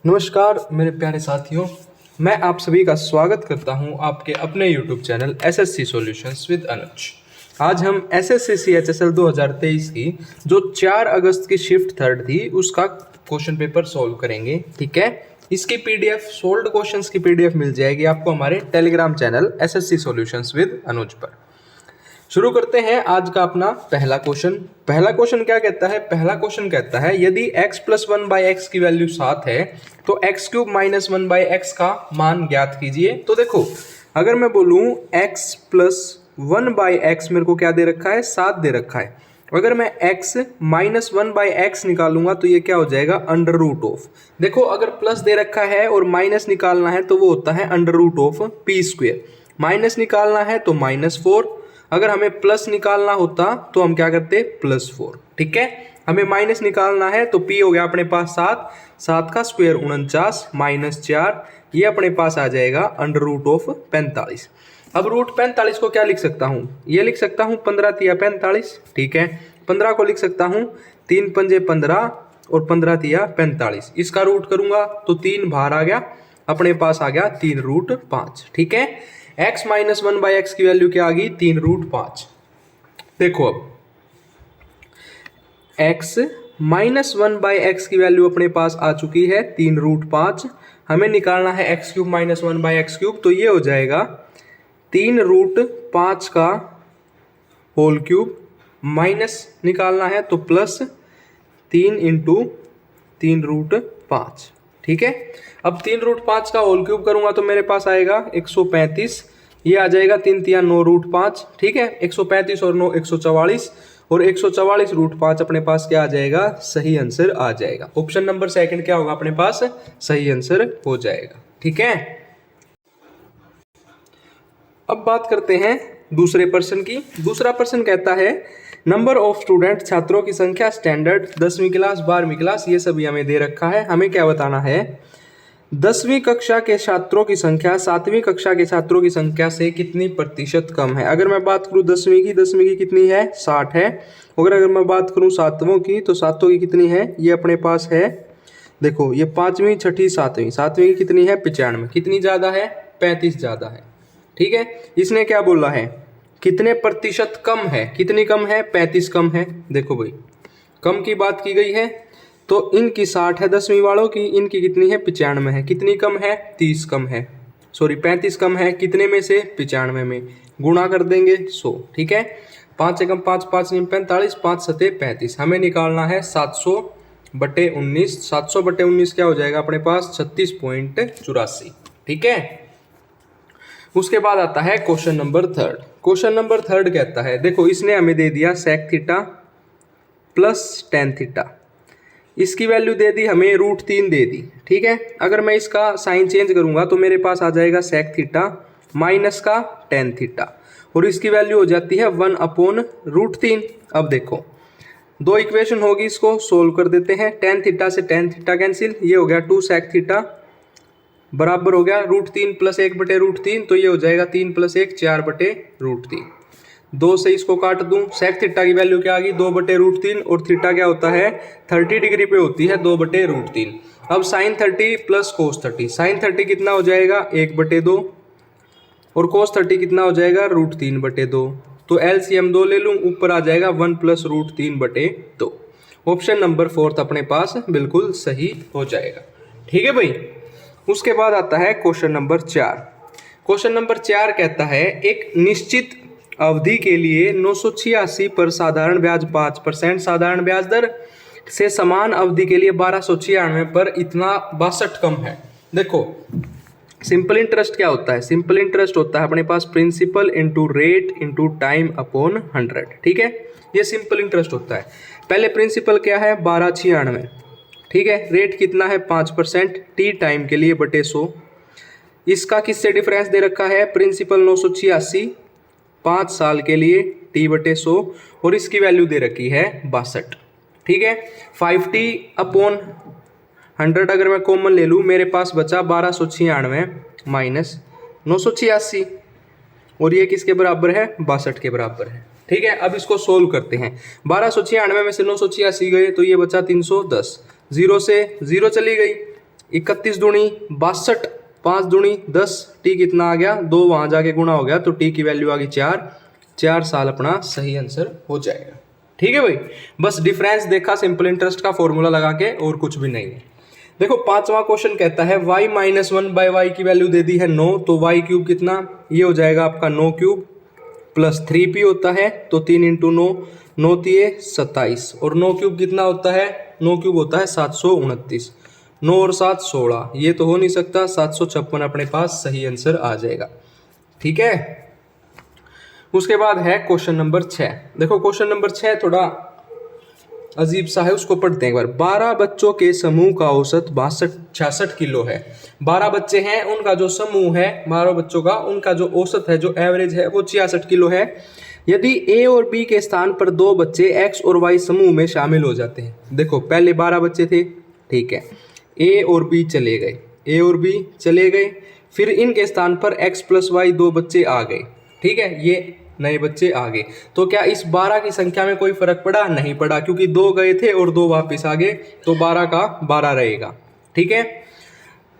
नमस्कार मेरे प्यारे साथियों, मैं आप सभी का स्वागत करता हूं आपके अपने YouTube channel SSC solutions with Anuj. आज हम एसएससी CHSL 2023 की जो 4 अगस्त की शिफ्ट थर्ड थी उसका क्वेश्चन पेपर सॉल्व करेंगे। ठीक है, इसकी पीडीएफ सोल्ड क्वेश्चंस की पीडीएफ मिल जाएगी आपको हमारे Telegram channel SSC solutions with Anuj पर। शुरू करते हैं आज का अपना पहला क्वेश्चन। पहला क्वेश्चन क्या कहता है? पहला क्वेश्चन कहता है यदि x प्लस 1/x की वैल्यू 7 है तो x³ माइनस 1/x का मान ज्ञात कीजिए। तो देखो, अगर मैं बोलूं x प्लस 1/x मेरे को क्या दे रखा है? 7 दे रखा है। अगर मैं x माइनस 1/x निकालूंगा तो ये क्या हो जाएगा? Under root of. देखो, अगर प्लस दे रखा है और माइनस निकालना है तो वो होता है under root of p²। Minus निकालना है तो -4। अगर हमें प्लस निकालना होता तो हम क्या करते? +4। ठीक है, हमें माइनस निकालना है तो p हो गया अपने पास 7 का स्क्वायर 49 -4, ये अपने पास आ जाएगा अंडर रूट ऑफ 45। अब रूट 45 को क्या लिख सकता हूँ? ये लिख सकता हूँ 15 तिया 45। ठीक है, 15 को लिख सकता हूँ 3 पंजे 15 और 15 तिया 45। इसका रूट करूंगा तो 3 बाहर आ गया, अपने पास आ गया 3√5। ठीक है, x माइनस 1/x की वैल्यू क्या आ गई? 3√5। देखो, अब x माइनस 1/x की वैल्यू अपने पास आ चुकी है 3√5। हमें निकालना है x³ माइनस 1/x³, तो ये हो जाएगा 3√5 का होल क्यूब, माइनस निकालना है तो प्लस 3 × 3√5। ठीक है, अब 3√5 का होल क्यूब करूंगा तो मेरे पास आएगा 135। ये आ जाएगा 3 तिया 9√5। ठीक है, 135 और 9 144, और 144√5 अपने पास क्या आ जाएगा? सही आंसर आ जाएगा। ऑप्शन नंबर सेकंड क्या होगा अपने पास? सही आंसर हो जाएगा। ठीक है, अब बात करते हैं दूसरे प्रश्न की। दूसरा प्रश्न कहता है नंबर ऑफ स्टूडेंट, छात्रों की संख्या स्टैंडर्ड 10वीं क्लास 12वीं क्लास ये सभी हमें दे रखा है। हमें क्या बताना है? 10वीं कक्षा के छात्रों की संख्या 7वीं कक्षा के छात्रों की संख्या से कितनी प्रतिशत कम है। अगर मैं बात करूं 10वीं की कितनी है? 60 है। अगर मैं बात करूं 7वीं की तो 7वीं की कितनी है? ये अपने पास है, देखो, ये 5वीं 6वीं 7वीं की कितनी है? 95। कितनी ज़्यादा है? 35 ज़्यादा है। ठीक है, इसने क्या बोला है? कितने प्रतिशत कम है? कितनी कम है? 35 कम है। देखो भाई, कम की बात की गई है तो इनकी 60 है 10वीं वालों की, इनकी कितनी है? 95 है। कितनी कम है? 30 कम है, सॉरी 35 कम है। कितने में से? 95 में। गुणा कर देंगे 100। ठीक है, 5 एकम 5 5 × 45, 5 सते 35। हमें निकालना है 700/19। 700/19 क्या हो जाएगा अपने पास? 36.84। ठीक है, उसके बाद आता है question number third. Question number third कहता है, देखो, इसने हमें दे दिया sec theta plus tan theta, इसकी वैल्यू दे दी हमें √3 दे दी। ठीक है, अगर मैं इसका साइन चेंज करूंगा तो मेरे पास आ जाएगा sec थीटा माइनस का tan थीटा, और इसकी वैल्यू हो जाती है 1/√3। अब देखो, दो इक्वेशन होगी, इसको सोल्व कर देते हैं। tan थीटा से tan थीटा कैंसिल, ये हो गया 2 sec थीटा बराबर हो गया √3 प्लस 1/√3, तो ये हो जाएगा 3 + 1 4/√3। 2 से इसको काट दूं, sec थीटा की वैल्यू क्या आ गई? 2/√3, और थीटा क्या होता है? 30 डिग्री पे होती है 2/√3। अब sin 30 प्लस cos 30, sin 30 कितना हो जाएगा? 1/2, और cos 30 कितना हो जाएगा? √3/2। तो LCM 2 ले लूँ, ऊपर आ जाएगा 1 + √3/2। ऑप्शन नंबर 4 अपने पास बिल्कुल सही हो जाएगा। ठीक है भाई, उसके बाद आता है क्वेश्चन नंबर 4। क्वेश्चन नंबर 4 कहता है एक निश्चित अवधि के लिए 986 पर साधारण ब्याज 5% साधारण ब्याज दर से समान अवधि के लिए 1296 पर इतना 62 कम है। देखो, सिंपल इंटरेस्ट क्या होता है? सिंपल इंटरेस्ट होता है अपने पास principal into rate into time upon 100। ठीक है, ये सिंपल इंटरेस्ट होता है। पहले प्रिंसिपल क्या है? 1296। ठीक है, रेट कितना है? 5%, टी टाइम के लिए बटे 100। इसका किससे डिफरेंस दे रखा है? प्रिंसिपल 986 5 साल के लिए टी बटे 100, और इसकी वैल्यू दे रखी है 62। ठीक है, 5t/100 अगर मैं कॉमन ले लूँ, मेरे पास बचा 1296 माइनस 986, और ये किसके बराबर है? 62 के बराबर है। ठीक है, अब इसको सोल्व करते हैं। 1296 में से 986 गए तो ये बचा 310, 0 से 0 चली गई, 31 दूनी 62, 5 दूनी 10, टी कितना आ गया 2, वहां जाके गुणा हो गया तो टी की वैल्यू आ गई 4 साल अपना सही आंसर हो जाएगा। ठीक है भाई, बस डिफरेंस देखा सिंपल इंटरेस्ट का फॉर्मूला लगा के, और कुछ भी नहीं है। देखो 5वां क्वेश्चन कहता है y - 1 बाई वाई की वैल्यू दे दी है 9, तो y क्यूब कितना, ये हो जाएगा आपका 9 क्यूब प्लस 3p होता है तो 3 × 9, 9 तिये 27, और 9 क्यूब कितना होता है, 9 क्यूब होता है 729, 9 और 7 16, ये तो हो नहीं सकता, 756 अपने पास सही आंसर आ जाएगा। ठीक है, उसके बाद है क्वेश्चन नंबर 6। देखो क्वेश्चन नंबर 6 थोड़ा अजीब सा है, उसको पढ़ते हैं एक बार। 12 बच्चों के समूह का औसत 66 किलो है। 12 बच्चे हैं, उनका जो समूह है 12 बच्चों का, उनका जो औसत है, जो एवरेज है वो 66 किलो है। यदि ए और बी के स्थान पर 2 बच्चे एक्स और वाई समूह में शामिल हो जाते हैं। देखो पहले 12 बच्चे थे, ठीक है, ए और बी चले गए, ए और बी चले गए, फिर इनके स्थान पर एक्स प्लस वाई 2 बच्चे आ गए। ठीक है, ये नए बच्चे आ गए, तो क्या इस 12 की संख्या में कोई फर्क पड़ा? नहीं पड़ा, क्योंकि 2 गए थे और 2 वापस आ गए, तो 12 का 12 रहेगा। ठीक है,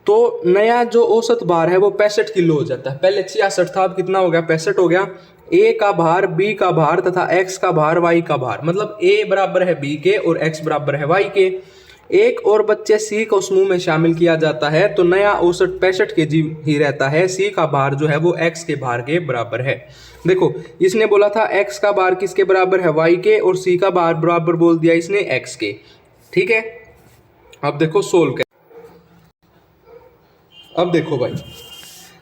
तो नया जो औसत भार है वो 65 किलो हो जाता है। पहले 66 था, अब कितना हो गया? 65 हो गया। ए का भार, बी का भार तथा एक्स का भार, वाई का भार, मतलब ए बराबर है बी के और एक्स बराबर है वाई के। एक और बच्चे सी को समूह में शामिल किया जाता है तो नया औसत 65 के जी ही रहता है। सी का भार जो है वो एक्स के भार के बराबर है। देखो इसने बोला था एक्स का भार किसके बराबर है? वाई के, और सी का भार बराबर बोल दिया इसने एक्स के। ठीक है, अब देखो सोल्व कर। अब देखो भाई,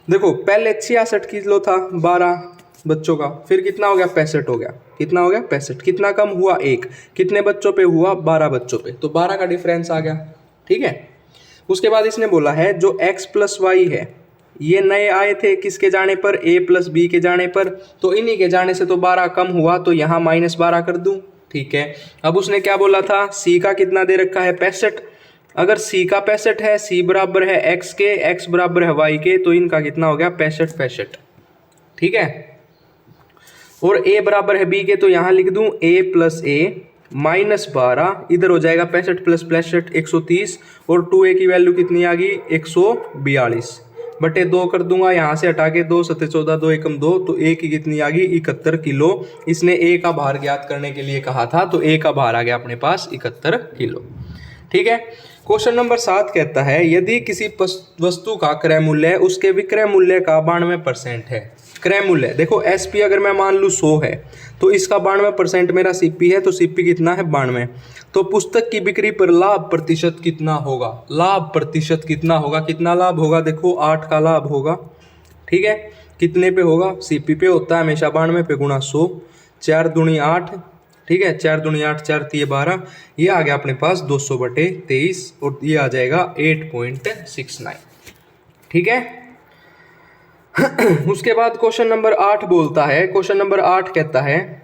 देखो पहले 66 किलो था 12 बच्चों का, फिर कितना हो गया? 65 हो गया। कितना हो गया? 65। कितना कम हुआ? 1। कितने बच्चों पे हुआ? 12 बच्चों पे, तो 12 का डिफरेंस आ गया। ठीक है, उसके बाद इसने बोला है जो x प्लस वाई है, ये नए आए थे किसके जाने पर? a प्लस बी के जाने पर, तो इन्हीं के जाने से तो 12 कम हुआ, तो यहाँ -12 कर दूं। ठीक है, अब उसने क्या बोला था? c का कितना दे रखा है? 65। अगर c का 65 है, c बराबर है x के, x बराबर है y के, तो इनका कितना हो गया? 65। ठीक है, और a बराबर है b के, तो यहाँ लिख दूं a प्लस a -12, इधर हो जाएगा 65 प्लस 65 130, और 2a की वैल्यू कितनी आ गई? 142 बटे 2 कर दूंगा, यहाँ से हटा के 2 7 14 2 एकम 2, तो a की कितनी आ गई? 71 किलो। इसने a का भार ज्ञात करने के लिए कहा था, तो a का भार आ गया अपने पास 71 किलो। ठीक है, क्वेश्चन नंबर 7 कहता है यदि किसी वस्तु का क्रय मूल्य उसके विक्रय मूल्य का 92% है। क्रय मूल्य देखो, एसपी अगर मैं मान लूँ 100 है, तो इसका 92% मेरा सीपी है, तो सीपी कितना है? 92। तो पुस्तक की बिक्री पर लाभ प्रतिशत कितना होगा? लाभ प्रतिशत कितना होगा? कितना लाभ होगा? देखो 8 का लाभ होगा। ठीक है, कितने पे होगा? सीपी पे होता है हमेशा 92 पे गुणा 100, 4 दूनी 8। ठीक है, 4 दूनी 8, 4 तिये 12, ये आ गया अपने पास 200/23, और ये आ जाएगा 8.69। ठीक है, उसके बाद क्वेश्चन नंबर 8 बोलता है, क्वेश्चन नंबर 8 कहता है,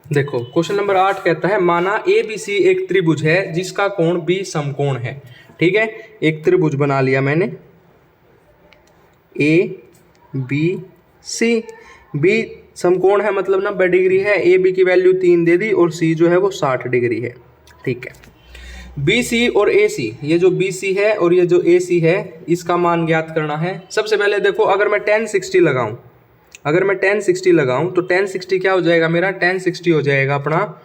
देखो क्वेश्चन नंबर 8 कहता है माना ABC एक त्रिभुज है जिसका कोण B समकोण है। ठीक है, एक त्रिभुज बना लिया मैंने ABC, B समकोण है मतलब 90 डिग्री है, AB की वैल्यू 3 दे दी, और C जो है वो 60 डिग्री है। ठीक है, BC और AC, ये जो BC है और ये जो AC है, इसका मान ज्ञात करना है। सबसे पहले देखो, अगर मैं 1060 लगाऊं, अगर मैं 1060 लगाऊं तो 1060 क्या हो जाएगा मेरा? 1060 हो जाएगा अपना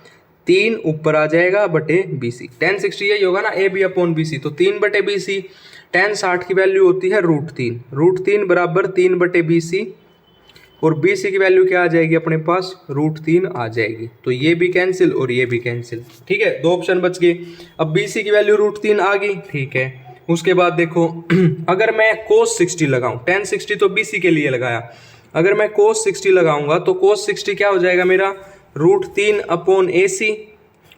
3 ऊपर आ जाएगा बटे BC। 1060 यही होगा ना, AB/BC, तो 3/BC। 1060 की वैल्यू होती है √3, √3 बराबर 3/BC, और BC की वैल्यू क्या आ जाएगी अपने पास? √3 आ जाएगी, तो ये भी कैंसिल और ये भी कैंसिल। ठीक है, 2 ऑप्शन बच गए। अब BC की वैल्यू √3 आ गई। ठीक है, उसके बाद देखो अगर मैं cos 60 लगाऊं, 1060 तो BC के लिए लगाया, अगर मैं cos 60 लगाऊंगा तो cos 60 क्या हो जाएगा मेरा? √3/AC।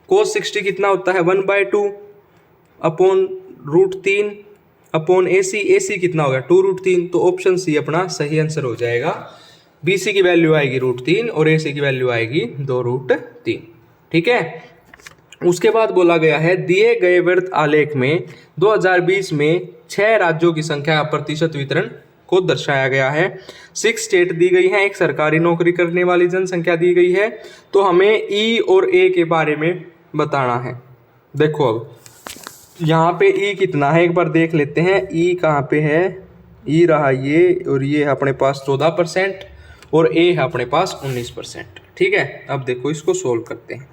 cos 60 कितना होता है? 1/2/√3/AC। AC कितना हो गया? 2√3, तो ऑप्शन सी अपना सही आंसर हो जाएगा। BC की वैल्यू आएगी √3 और AC की वैल्यू आएगी 2√3। ठीक है, उसके बाद बोला गया है दिए गए वृत्त आलेख में 2020 में 6 राज्यों की संख्या प्रतिशत वितरण को दर्शाया गया है। 6 स्टेट दी गई हैं, एक सरकारी नौकरी करने वाली जनसंख्या दी गई है, तो हमें E और A के बारे में बताना है। देखो अब यहाँ पे ई कितना है एक बार देख लेते हैं। ई कहाँ पे है, ई रहा ये, और ये है अपने पास 14% और ए है अपने पास 19%। ठीक है, अब देखो इसको सोल्व करते हैं।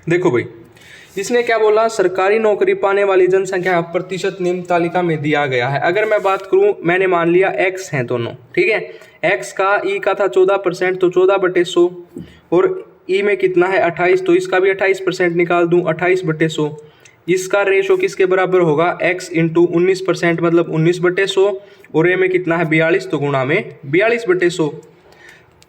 देखो भाई, इसने क्या बोला, सरकारी नौकरी पाने वाली जनसंख्या प्रतिशत निम्न तालिका में दिया गया है। अगर मैं बात करूं, मैंने मान लिया x हैं दोनों, ठीक है। x का ई का था 14%, तो 14/100, और ई में कितना है 28, तो इसका भी 28% निकाल दूं, 28/100। इसका रेशो किसके बराबर होगा, x इंटू 19%, मतलब 19/100, और ए में कितना है 42, तो गुणा में 42/100।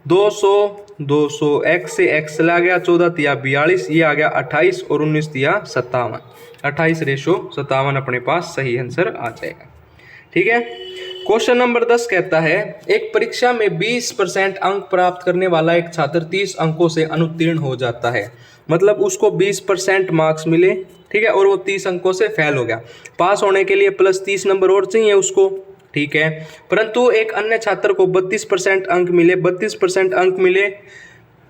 200 200 x से x चला गया, 14 तिया 42, ये आ गया 28 और 19 तिया 57, 28/57 अपने पास सही आंसर आ जाएगा। ठीक है, क्वेश्चन नंबर 10 कहता है एक परीक्षा में 20% अंक प्राप्त करने वाला एक छात्र 30 अंकों से अनुत्तीर्ण हो जाता है। मतलब उसको 20% मार्क्स मिले, ठीक है, और वो 30 अंकों से फेल हो गया। पास होने के लिए प्लस 30 नंबर और चाहिए उसको, ठीक है। परंतु एक अन्य छात्र को 32% अंक मिले, 32% अंक मिले,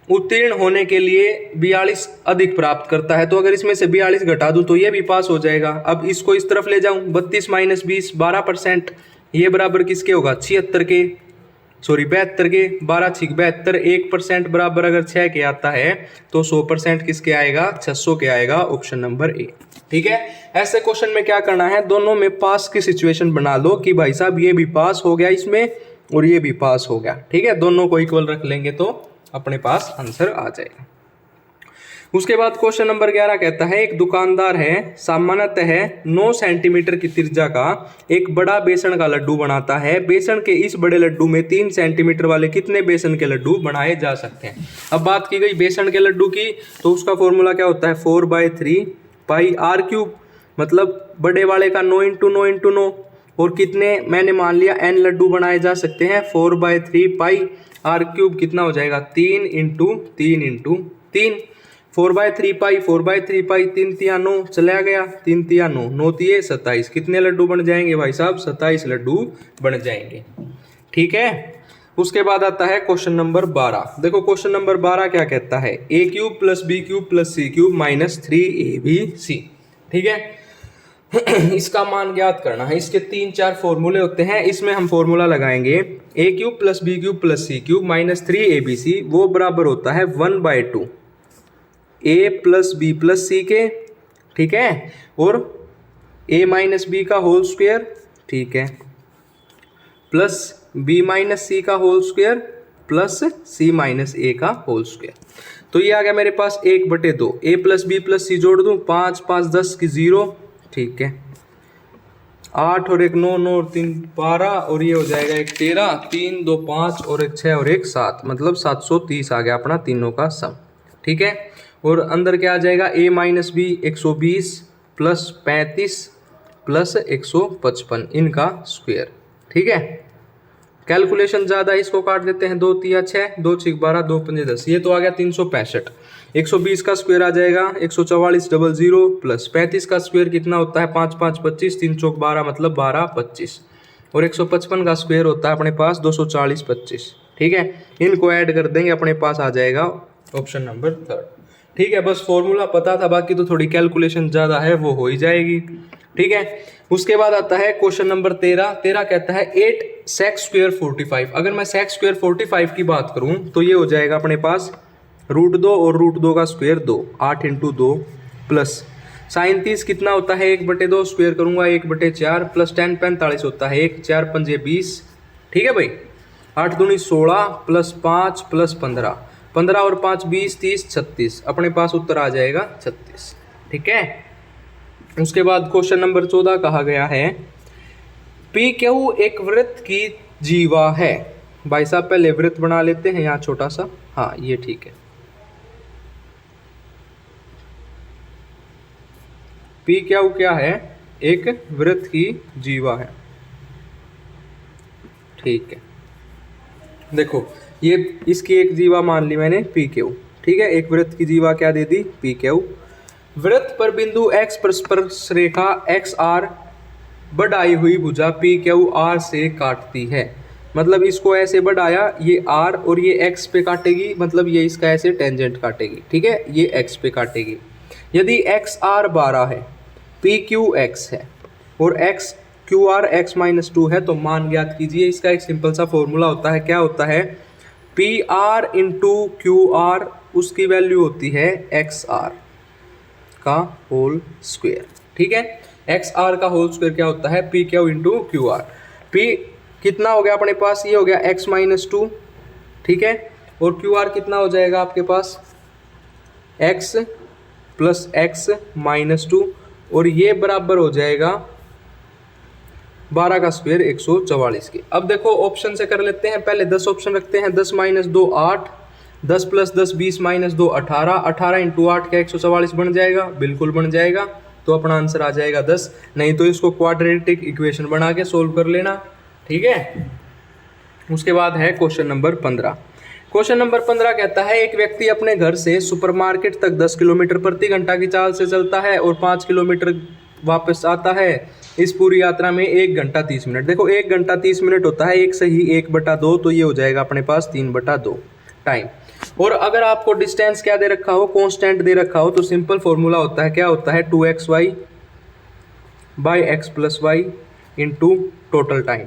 उत्तीर्ण होने के लिए 42 अधिक प्राप्त करता है। तो अगर इसमें से 42 घटा दूं तो ये भी पास हो जाएगा। अब इसको इस तरफ ले जाऊं, 32 माइनस 20 12%, ये बराबर किसके होगा 76 के, सॉरी 72 के, 12 6 72, 1% बराबर अगर 6 के आता है तो 100% किसके आएगा, 600 के आएगा, ऑप्शन नंबर ए। ठीक है, ऐसे क्वेश्चन में क्या करना है, दोनों में पास की सिचुएशन बना लो कि भाई साहब ये भी पास हो गया इसमें और ये भी पास हो गया। ठीक है, दोनों को इक्वल रख लेंगे तो अपने पास आंसर आ जाएगा। उसके बाद क्वेश्चन नंबर 11 कहता है एक दुकानदार है, सामान्यतः 9 सेंटीमीटर की त्रिज्या का एक बड़ा बेसन का लड्डू बनाता है। बेसन के इस बड़े लड्डू में 3 सेंटीमीटर वाले कितने बेसन के लड्डू बनाए जा सकते हैं। अब बात की गई बेसन के लड्डू की, तो उसका फॉर्मूला क्या होता है 4/3 पाई r क्यूब, मतलब बड़े वाले का 9 × 9 × 9, और कितने मैंने मान लिया n लड्डू बनाए जा सकते हैं, 4/3 पाई r क्यूब कितना हो जाएगा 3 × 3 × 3, 4/3 पाई 4/3 पाई, 3 तिया 9 चला गया, 3 तिया 9, 9 तिये 27, कितने लड्डू बन जाएंगे भाई साहब, 27 लड्डू बन जाएंगे। ठीक है, उसके बाद आता है क्वेश्चन नंबर 12। देखो क्वेश्चन नंबर 12 क्या कहता है, a³ + b³ + c³ - 3abc। ठीक है, इसका मान ज्ञात करना है। इसके 3-4 फॉर्मूले होते हैं, इसमें हम फॉर्मूला लगाएंगे a³ + b³ + c³ - 3abc, वो बराबर होता है 1/2 a + b + c के, ठीक है, और a - b का होल स्क्वायर, ठीक है, प्लस b - c का whole square plus c - a का होल स्क्वायर। तो ये आ गया मेरे पास 1/2, a + b + c जोड़ दूं, 5 5 10 की 0, ठीक है, 8 और 1 9 9 और 3 12, और ये हो जाएगा 1 13, 3 2 5 और 1 6 और 1 7, मतलब 730 आ गया अपना तीनों का सम। ठीक है, और अंदर क्या आ जाएगा a - b 120 + 35 + 155, इनका स्क्वायर। ठीक है, कैलकुलेशन ज़्यादा, इसको काट देते हैं, 2 तिया 6, 2 6 12, 2 5 10, ये तो आ गया 365। 120 का स्क्वायर आ जाएगा 144 00 प्लस 35 का स्क्वायर कितना होता है 5 5 25, 3 चौक 12, मतलब 12 25, और 155 का स्क्वायर होता है अपने पास 240 25। ठीक है, इनको ऐड कर देंगे, अपने पास आ जाएगा ऑप्शन नंबर 3। ठीक है, बस फॉर्मूला पता था, बाकी तो थोड़ी कैलकुलेशन ज़्यादा है, वो हो ही जाएगी। ठीक है, उसके बाद आता है क्वेश्चन नंबर 13। 13 कहता है 8 sec² 45। अगर मैं sec² 45 की बात करूं तो ये हो जाएगा अपने पास √2 और √2 का स्क्वायर 2, 8 × 2 प्लस sin 30 कितना होता है 1/2, स्क्वायर करूंगा 1/4 प्लस tan 45 होता है 1, 4 पंजे 20। ठीक है भाई, 8 दूनी 16 प्लस 5 प्लस 15, 15 और 5 20 30 36, अपने पास उत्तर आ जाएगा 36। ठीक है, उसके बाद क्वेश्चन नंबर 14 कहा गया है PQ एक वृत्त की जीवा है। भाई साहब पहले वृत्त बना लेते हैं यहाँ छोटा सा, हाँ ये ठीक है। PQ क्या है, एक वृत्त की जीवा है। ठीक है, देखो ये इसकी एक जीवा मान ली मैंने PQ। ठीक है, एक वृत्त की जीवा क्या दे दी PQ। वृत्त पर बिंदु x पर स्पर्श रेखा XR बढ़ाई हुई भुजा PQ R से काटती है। मतलब इसको ऐसे बढ़ाया, ये R और ये x पे काटेगी, मतलब ये इसका ऐसे टेंजेंट काटेगी। ठीक है, ये x पे काटेगी। यदि एक्स आर 12 है, पी क्यू एक्स है और x Q R x minus 2 है, तो मान ज्ञात कीजिए। इसका एक सिंपल सा फॉर्मूला होता है, क्या होता है, P R into Q R, उसकी वैल्यू होती है एक्स आर का होल स्क्वायर। ठीक है, एक्स आर का होल स्क्वायर क्या होता है, P Q into Q R. P कितना हो गया अपने पास, ये हो गया एक्स माइनस 2, ठीक है, और क्यू आर कितना हो जाएगा आपके पास, एक्स प्लस एक्स माइनस 2, और ये बराबर हो जाएगा 12 का स्क्वायर 144 के। अब देखो ऑप्शन से कर लेते हैं, पहले 10 ऑप्शन रखते हैं, 10 माइनस 2 8, 10 प्लस 10 20 माइनस 2 18, 18 इंटू 8 का 144 बन जाएगा, बिल्कुल बन जाएगा, तो अपना आंसर आ जाएगा 10। नहीं तो इसको क्वाड्रेटिक इक्वेशन बना के सोल्व कर लेना, ठीक है। उसके बाद है क्वेश्चन नंबर 15। क्वेश्चन नंबर 15 कहता है, एक व्यक्ति अपने घर से सुपरमार्केट तक 10 किलोमीटर प्रति घंटा की चाल से चलता है और 5 किलोमीटर वापस आता है। इस पूरी यात्रा में 1 घंटा 30 मिनट। देखो 1 घंटा 30 मिनट होता है, एक सही 1/2, तो ये हो जाएगा अपने पास 3/2 टाइम। और अगर आपको डिस्टेंस क्या दे रखा हो, कांस्टेंट दे रखा हो, तो सिंपल फॉर्मूला होता है, क्या होता है, 2xy by x plus y into total time.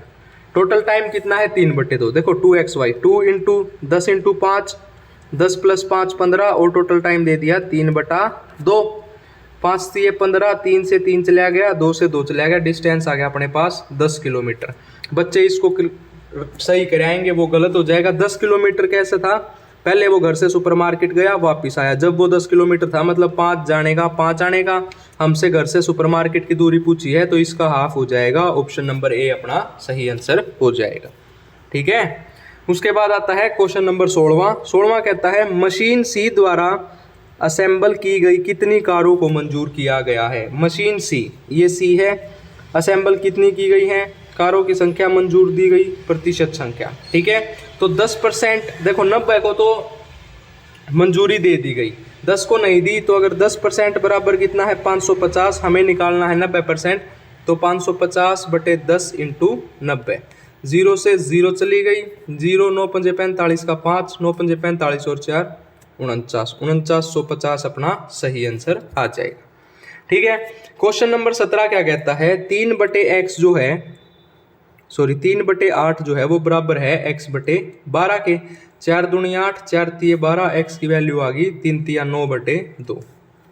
Total time कितना है, 3/2। देखो 2xy, 2 इंटू 10 इंटू 5, 10 प्लस 5 15, और टोटल टाइम दे दिया 3/2। 5 से 15, 3 से 3 चला गया, 2 से 2 चला गया, डिस्टेंस आ गया अपने पास 10 किलोमीटर। बच्चे इसको सही कराएंगे, वो गलत हो जाएगा। 10 किलोमीटर कैसे था, पहले वो घर से सुपरमार्केट गया, वापस आया, जब वो 10 किलोमीटर था, मतलब 5 जाने का 5 आने का। हमसे घर से सुपरमार्केट की दूरी पूछी है, तो इसका हाफ हो जाएगा, ऑप्शन नंबर ए अपना सही आंसर हो जाएगा, ठीक है। उसके बाद आता है क्वेश्चन नंबर 16वां कहता है, मशीन सी द्वारा असेंबल की गई कितनी कारों को मंजूर किया गया है। मशीन सी, ये सी है, असेंबल कितनी की गई है, कारों की संख्या मंजूर दी गई, प्रतिशत संख्या, ठीक है। तो 10%, देखो 90 को तो मंजूरी दे दी गई, 10 को नहीं दी, तो अगर 10% बराबर कितना है, 550, हमें निकालना है 90%, तो 550/10 इंटू 90, 0 से 0 चली गई, 0 9 पंजे 45 का 5, 9 पंजे 45 और 4 49, 4950 अपना सही आंसर आ जाएगा, ठीक है। क्वेश्चन नंबर 17 क्या कहता है, 3/x जो है, सॉरी 3/8 जो है वो बराबर है x/12 के। 4 दूनी 8, 4 तिये 12, x की वैल्यू आ गई 3 तिया 9/2,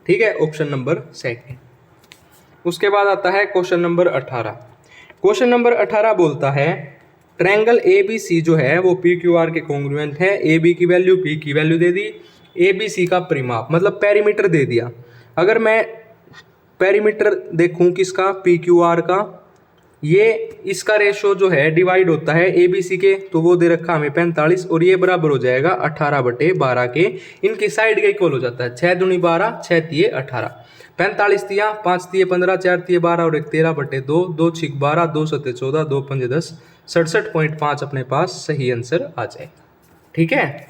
ठीक है, ऑप्शन नंबर सेकंड। उसके बाद आता है क्वेश्चन नंबर 18। क्वेश्चन नंबर 18 बोलता है, ट्रायंगल ABC जो है वो PQR के कॉन्ग्रुएंट है। AB की वैल्यू, P की वैल्यू दे दी, ABC का परिमाप मतलब पेरीमीटर दे दिया। अगर मैं पेरीमीटर देखूं किसका, PQR का, ये इसका रेशो जो है डिवाइड होता है ABC के, तो वो दे रखा हमें 45, और ये बराबर हो जाएगा 18/12 के। इनकी साइड का इक्वल हो जाता है, 6 दूनी 12, 6 तिये 18, 45 तिया, 5 तिये 15, 4 तिये 12 और 1 13/2, 2 6 12, 2 7 14, 2 5 10, 67.5 अपने पास सही आंसर आ जाएगा, ठीक है।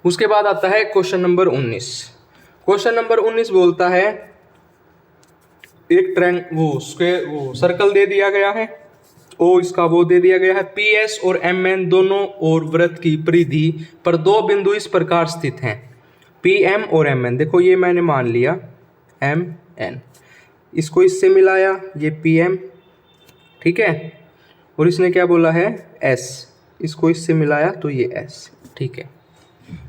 उसके बाद आता है क्वेश्चन नंबर 19। क्वेश्चन नंबर 19 बोलता है, एक वो सर्कल दे दिया गया है, ओ इसका वो दे दिया गया है, PS और MN दोनों और वृत्त की परिधि पर 2 बिंदु इस प्रकार स्थित हैं, PM और MN। देखो ये मैंने मान लिया MN, इसको इससे मिलाया, ये PM, ठीक है, और इसने क्या बोला है S, इसको इससे मिलाया तो ये S, ठीक है।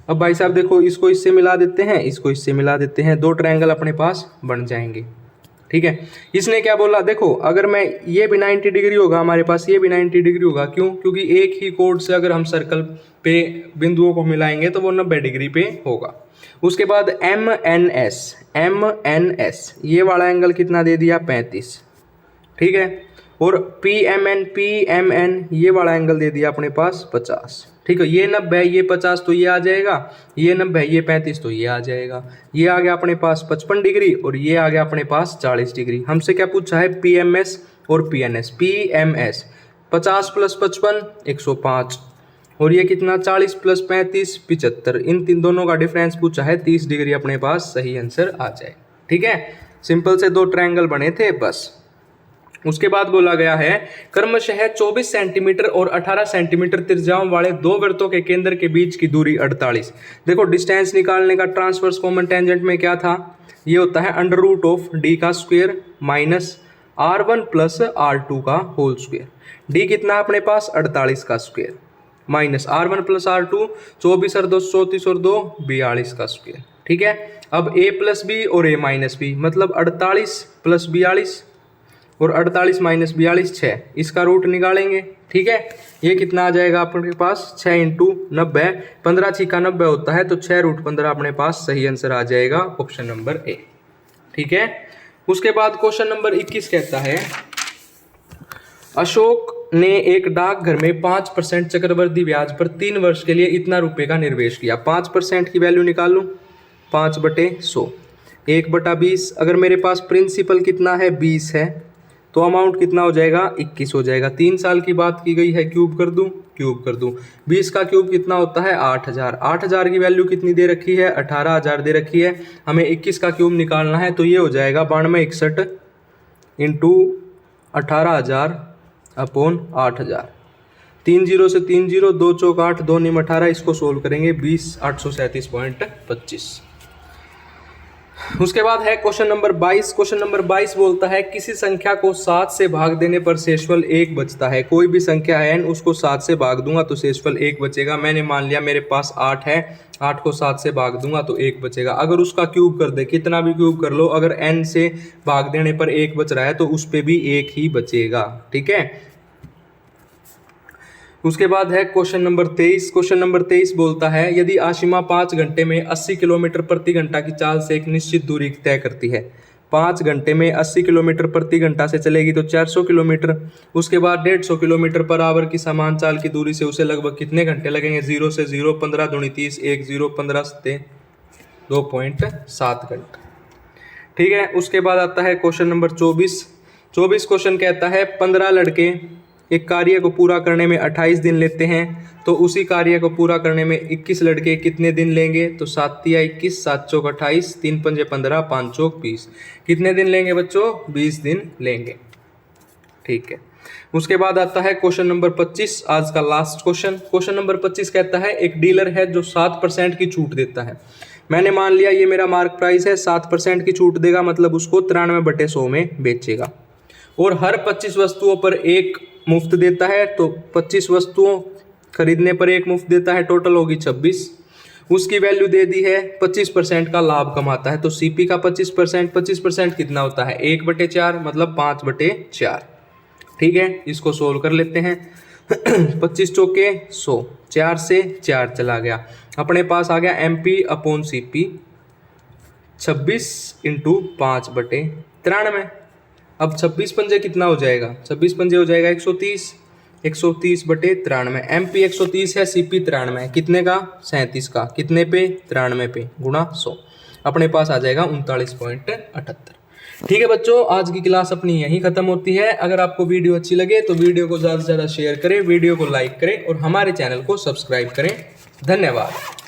अब भाई साहब देखो, इसको इससे मिला देते हैं, इसको इससे मिला देते हैं, 2 ट्रायंगल अपने पास बन जाएंगे, ठीक है। इसने क्या बोला, देखो अगर मैं, ये भी 90 डिग्री होगा हमारे पास, ये भी 90 डिग्री होगा, क्यों, क्योंकि एक ही कोड से अगर हम सर्कल पे बिंदुओं को मिलाएंगे तो वो 90 डिग्री पे होगा। उसके बाद MNS ये वाला एंगल कितना दे दिया, 35, ठीक है, और PMN ये वाला एंगल दे दिया अपने पास 50, ठीक है। ये 90, ये 50 तो ये आ जाएगा, ये 90, ये 35 तो ये आ जाएगा, ये आ गया अपने पास 55 डिग्री, और ये आ गया अपने पास 40 डिग्री। हमसे क्या पूछा है, PMS और PNS। PMS 50 + 55 105, और ये कितना 40 + 35 75, इन तीन दोनों का डिफरेंस पूछा है 30 डिग्री, अपने पास सही आंसर आ जाए, ठीक है। सिंपल से 2 ट्रायंगल बने थे बस। उसके बाद बोला गया है क्रमशः 24 सेंटीमीटर और 18 सेंटीमीटर त्रिज्याओं वाले दो वृत्तों के केंद्र के बीच की दूरी 48। देखो डिस्टेंस निकालने का ट्रांसवर्स कॉमन टेंजेंट में क्या था, ये होता है अंडर रूट ऑफ डी का square minus R1 plus R2 का होल स्क्वायर। डी कितना है अपने पास 48 का square minus R1 plus R2 24 और 2 34 और 2 42 का स्क्वायर। ठीक है, अब a प्लस बी और a माइनस बी मतलब 48 प्लस 42 और 48 माइनस 42 6, इसका रूट निकालेंगे। ठीक है, ये कितना आ जाएगा अपने पास 6 इंटू 90, 15 छिका 90 होता है तो 6 रूट 15 अपने पास सही आंसर आ जाएगा ऑप्शन नंबर ए। ठीक है, उसके बाद क्वेश्चन नंबर 21 कहता है अशोक ने एक डाकघर में 5% चक्रवृद्धि ब्याज पर 3 वर्ष के लिए इतना रुपए का निवेश किया। 5% की वैल्यू निकाल लूँ, 5/100 1/20। अगर मेरे पास प्रिंसिपल कितना है 20 है तो अमाउंट कितना हो जाएगा 21 हो जाएगा। 3 साल की बात की गई है, क्यूब कर दूं 20 का क्यूब कितना होता है 8000। 8000 की वैल्यू कितनी दे रखी है 18000 दे रखी है, हमें 21 का क्यूब निकालना है तो ये हो जाएगा 9261 इंटू 18000 अपॉन 8000। 3 0 से 3 0 2 चौक 8 2 निम 18, इसको सोल्व करेंगे 20,837.25। उसके बाद है क्वेश्चन नंबर 22। क्वेश्चन नंबर 22 बोलता है किसी संख्या को 7 से भाग देने पर शेषफल 1 बचता है। कोई भी संख्या है n, उसको 7 से भाग दूंगा तो शेषफल 1 बचेगा। मैंने मान लिया मेरे पास 8 है, 8 को 7 से भाग दूंगा तो 1 बचेगा। अगर उसका क्यूब कर दे, कितना भी क्यूब कर लो, अगर n से भाग देने पर 1 बच रहा है तो उस पर भी 1 ही बचेगा। ठीक है, उसके बाद है क्वेश्चन नंबर 23। क्वेश्चन नंबर 23 बोलता है यदि आशिमा 5 घंटे में 80 किलोमीटर प्रति घंटा की चाल से एक निश्चित दूरी तय करती है, 5 घंटे में 80 किलोमीटर प्रति घंटा से चलेगी तो 400 किलोमीटर, उसके बाद 150 किलोमीटर पर आवर की समान चाल की दूरी से उसे लगभग कितने घंटे लगेंगे। 0 से 0 15 दूनी 30 1 0 15 से 2.7 घंटे। ठीक है, उसके बाद आता है क्वेश्चन नंबर 24। क्वेश्चन कहता है 15 लड़के एक कार्य को पूरा करने में 28 दिन लेते हैं तो उसी कार्य को पूरा करने में 21 लड़के कितने दिन लेंगे। तो 7 तिया 21 7 चौक 28 3 पंजे 15 5 चौक 20, कितने दिन लेंगे बच्चों 20 दिन लेंगे। ठीक है, उसके बाद आता है क्वेश्चन नंबर 25, आज का लास्ट क्वेश्चन। क्वेश्चन नंबर 25 कहता है एक डीलर है जो 7% की छूट देता है। मैंने मान लिया ये मेरा मार्क प्राइस है, 7% की छूट देगा मतलब उसको 93/100 में बेचेगा और हर 25 वस्तुओं पर एक मुफ्त देता है तो 25 वस्तुओं खरीदने पर एक मुफ्त देता है, टोटल होगी 26। उसकी वैल्यू दे दी है, 25% का लाभ कमाता है तो सीपी का 25% कितना होता है 1/4 मतलब 5/4। ठीक है, इसको सोल्व कर लेते हैं 25 चौके 100, 4 से 4 चला गया, अपने पास आ गया MP अपॉन CP 26 इंटू 5/93। अब 26 पंजे कितना हो जाएगा, 26 पंजे हो जाएगा 130, 130/93। MP 130 है, CP 93 है, कितने का 37 का, कितने पे 93 पे गुणा 100, अपने पास आ जाएगा 39.78। ठीक है बच्चों, आज की क्लास अपनी यहीं खत्म होती है। अगर आपको वीडियो अच्छी लगे तो वीडियो को ज़्यादा से ज़्यादा शेयर करें, वीडियो को लाइक करें और हमारे चैनल को सब्सक्राइब करें। धन्यवाद।